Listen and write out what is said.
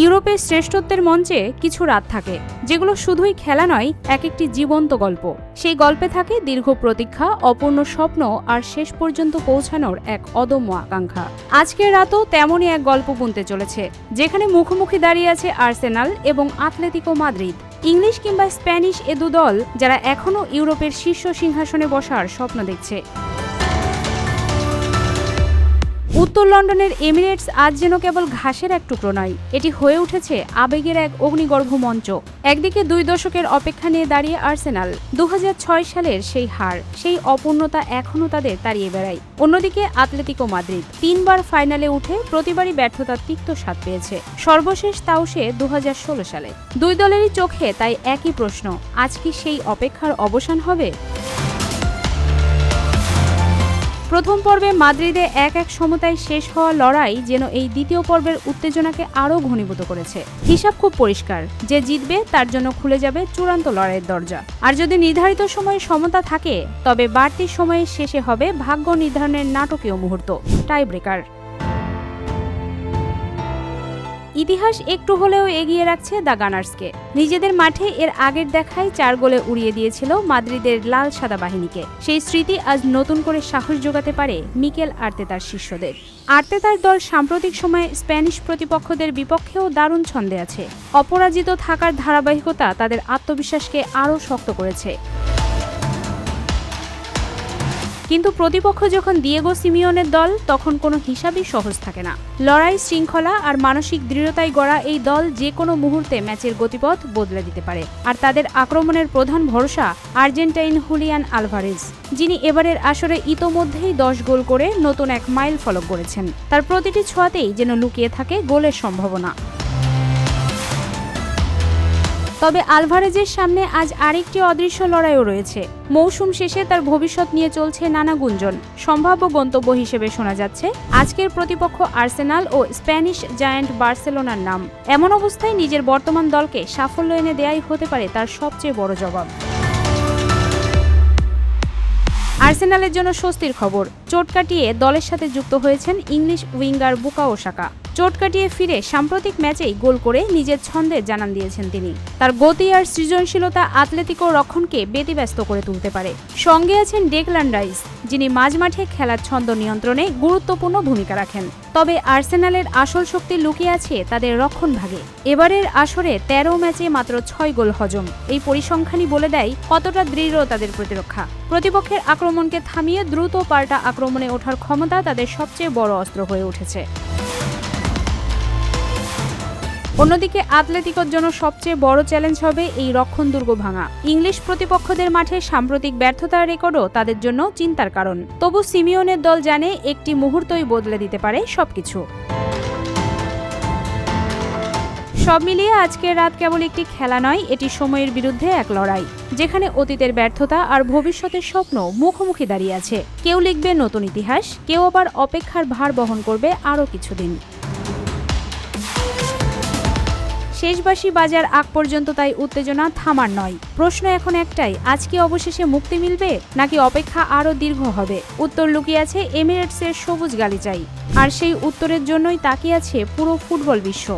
ইউরোপের শ্রেষ্ঠত্বের মঞ্চে কিছু রাত থাকে, যেগুলো শুধুই খেলা নয়, এক একটি জীবন্ত গল্প। সেই গল্পে থাকে দীর্ঘ প্রতীক্ষা, অপূর্ণ স্বপ্ন আর শেষ পর্যন্ত পৌঁছানোর এক অদম্য আকাঙ্ক্ষা। আজকের রাতও তেমনই এক গল্প বুনতে চলেছে, যেখানে মুখোমুখি দাঁড়িয়ে আছে আর্সেনাল এবং আতলেতিকো মাদ্রিদ। ইংলিশ কিংবা স্প্যানিশ এ দু দল যারা এখনও ইউরোপের শীর্ষ সিংহাসনে বসার স্বপ্ন দেখছে। উত্তর লন্ডনের এমিরেটস আজ যেন কেবল ঘাসের এক টুকরো নয়, এটি হয়ে উঠেছে আবেগের এক অগ্নিগর্ভ মঞ্চ। একদিকে 2 দশকের অপেক্ষা নিয়ে দাঁড়িয়ে আর্সেনাল, 2006 সালের সেই হার, সেই অপূর্ণতা এখনও তাদের তাড়িয়ে বেড়ায়। অন্যদিকে আতলেতিকো মাদ্রিদ 3 বার ফাইনালে উঠে প্রতিবারই ব্যর্থতার তিক্ত স্বাদ পেয়েছে, সর্বশেষ তাও সে 2016 সালে। 2 দলেরই চোখে তাই একই প্রশ্ন, আজ কি সেই অপেক্ষার অবসান হবে? প্রথম পর্বে মাদ্রিদে 1-1 সমতায় শেষ হওয়া লড়াই যেন এই দ্বিতীয় পর্বের উত্তেজনাকে আরও ঘনীভূত করেছে। হিসাব খুব পরিষ্কার, যে জিতবে তার জন্য খুলে যাবে চূড়ান্ত লড়াইয়ের দরজা। আর যদি নির্ধারিত সময়ে সমতা থাকে, তবে বাড়তি সময়ের শেষে হবে ভাগ্য নির্ধারণের নাটকীয় মুহূর্ত, টাই ব্রেকার। ইতিহাস একটু হলেও এগিয়ে রাখছে দ্য গানার্সকে। নিজেদের মাঠে এর আগের দেখায় 4 গোলে উড়িয়ে দিয়েছিল মাদ্রিদের লাল সাদা বাহিনীকে। সেই স্মৃতি আজ নতুন করে সাহস যোগাতে পারে মিকেল আর্তেতার শিষ্যদের। আর্তেতার দল সাম্প্রতিক সময়ে স্প্যানিশ প্রতিপক্ষদের বিপক্ষেও দারুণ ছন্দে আছে। অপরাজিত থাকার ধারাবাহিকতা তাদের আত্মবিশ্বাসকে আরও শক্ত করেছে। কিন্তু প্রতিপক্ষ যখন দিয়েগো সিমিওনের দল, তখন কোনো হিসাবই সহজ থাকে না। লড়াই, শৃঙ্খলা আর মানসিক দৃঢ়তায় গড়া এই দল যে কোনো মুহূর্তে ম্যাচের গতিপথ বদলে দিতে পারে। আর তাদের আক্রমণের প্রধান ভরসা আর্জেন্টাইন হুলিয়ান আলভারেজ, যিনি এবারের আসরে ইতোমধ্যেই 10 গোল করে নতুন এক মাইল ফলক গড়েছেন। তার প্রতিটি ছোঁয়াতেই যেন লুকিয়ে থাকে গোলের সম্ভাবনা। তবে আলভারেজের সামনে আজ আরেকটি অদৃশ্য লড়াইও রয়েছে। মৌসুম শেষে তার ভবিষ্যৎ নিয়ে চলছে নানা গুঞ্জন। সম্ভাব্য গন্তব্য হিসেবে শোনা যাচ্ছে আজকের প্রতিপক্ষ আর্সেনাল ও স্প্যানিশ জায়ান্ট বার্সেলোনার নাম। এমন অবস্থায় নিজের বর্তমান দলকে সাফল্য এনে দেয়াই হতে পারে তার সবচেয়ে বড় জবাব। আর্সেনালের জন্য স্বস্তির খবর, চোট কাটিয়ে দলের সাথে যুক্ত হয়েছেন ইংলিশ উইঙ্গার বুকায়ো সাকা। চোট কাটিয়ে ফিরে সাম্প্রতিক ম্যাচেই গোল করে নিজের ছন্দে জানান দিয়েছেন তিনি। তার গতি আর সৃজনশীলতা আতলেতিকো রক্ষণকে ব্যতিব্যস্ত করে তুলতে পারে। সঙ্গে আছেন ডেকলান রাইস, যিনি মাঝমাঠে খেলার ছন্দ নিয়ন্ত্রণে গুরুত্বপূর্ণ ভূমিকা রাখেন। তবে আর্সেনালের আসল শক্তি লুকিয়ে আছে তাদের রক্ষণ ভাগে। এবারের আসরে 13 ম্যাচে মাত্র 6 গোল হজম। এই পরিসংখ্যানই বলে দেয় কতটা দৃঢ় তাদের প্রতিরক্ষা। প্রতিপক্ষের আক্রমণকে থামিয়ে দ্রুত পাল্টা আক্রমণে ওঠার ক্ষমতা তাদের সবচেয়ে বড় অস্ত্র হয়ে উঠেছে। অন্যদিকে আতলেতিকোর জন্য সবচেয়ে বড় চ্যালেঞ্জ হবে এই রক্ষণ দুর্গ ভাঙা। ইংলিশ প্রতিপক্ষদের মাঠে সাম্প্রতিক ব্যর্থতার রেকর্ডও তাদের জন্য চিন্তার কারণ। তবু সিমিওনের দল জানে একটি মুহূর্তই বদলে দিতে পারে সবকিছু। সব মিলিয়ে আজকের রাত কেবল একটি খেলা নয়, এটি সময়ের বিরুদ্ধে এক লড়াই, যেখানে অতীতের ব্যর্থতা আর ভবিষ্যতের স্বপ্ন মুখোমুখি দাঁড়িয়ে আছে। কেউ লিখবে নতুন ইতিহাস, কেউ আবার অপেক্ষার ভার বহন করবে আরও কিছুদিন। শেষবাসী বাজার আগ পর্যন্ত তাই উত্তেজনা থামার নয়। প্রশ্ন এখন একটাই, আজ কি অবশেষে মুক্তি মিলবে, নাকি অপেক্ষা আরও দীর্ঘ হবে? উত্তর লুকিয়ে আছে এমিরেটসের সবুজ গালিচায়, আর সেই উত্তরের জন্যই তাকিয়ে আছে পুরো ফুটবল বিশ্ব।